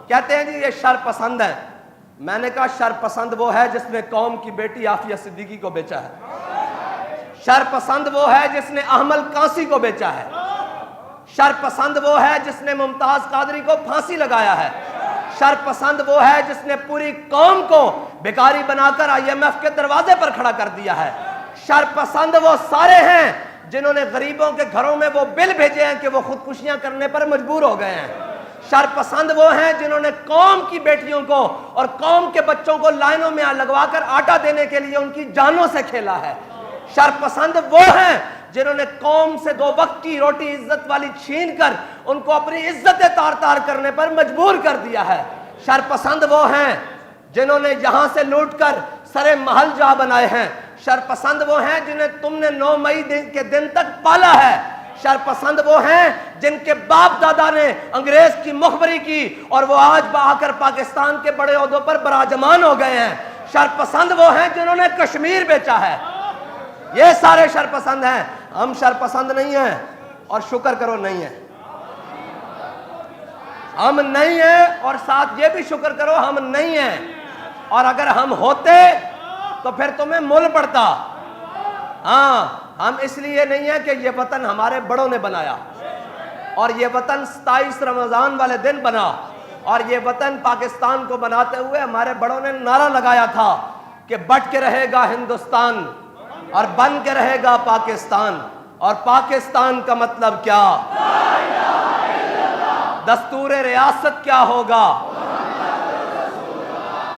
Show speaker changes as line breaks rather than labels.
کہتے ہیں جی یہ شر پسند ہے. میں نے کہا شر پسند وہ ہے جس نے قوم کی بیٹی عافیہ صدیقی کو بیچا ہے. شر پسند وہ ہے جس نے احمل کانسی کو بیچا ہے. شر پسند وہ ہے جس نے ممتاز قادری کو پھانسی لگایا ہے. شر پسند وہ ہے جس نے پوری قوم کو بیکاری بنا کر IMF کے دروازے پر کھڑا کر دیا ہے. شر پسند وہ سارے ہیں جنہوں نے غریبوں کے گھروں میں وہ بل بھیجے ہیں کہ وہ خودکشیاں کرنے پر مجبور ہو گئے ہیں. شر پسند وہ ہیں جنہوں نے قوم کی بیٹیوں کو اور قوم کے بچوں کو لائنوں میں لگوا کر آٹا دینے کے لیے ان کی جانوں سے کھیلا ہے. شر پسند وہ ہیں جنہوں نے قوم سے 2 وقت کی روٹی عزت والی چھین کر ان کو اپنی عزت تار تار کرنے پر مجبور کر دیا ہے. شر پسند وہ ہیں جنہوں نے یہاں سے لوٹ کر سرے محل جا بنائے ہیں. شر پسند وہ ہیں جنہیں تم نے 9 مئی کے دن تک پالا ہے. شر پسند وہ ہیں جن کے باپ دادا نے انگریز کی مخبری کی اور وہ آج آ کر پاکستان کے بڑے عہدوں پر براجمان ہو گئے ہیں. شر پسند وہ ہیں جنہوں نے کشمیر بیچا ہے. یہ سارے شر پسند ہیں. ہم شر پسند نہیں ہیں اور شکر کرو نہیں ہیں. ہم نہیں ہیں اور ساتھ یہ بھی شکر کرو ہم نہیں ہیں. اور اگر ہم ہوتے تو پھر تمہیں مول پڑتا. ہاں ہم اس لیے نہیں ہیں کہ یہ وطن ہمارے بڑوں نے بنایا اور یہ وطن 27 رمضان والے دن بنا اور یہ وطن پاکستان کو بناتے ہوئے ہمارے بڑوں نے نعرہ لگایا تھا کہ بٹ کے رہے گا ہندوستان اور بن کے رہے گا پاکستان. اور پاکستان کا مطلب کیا؟ دستور ریاست کیا ہوگا؟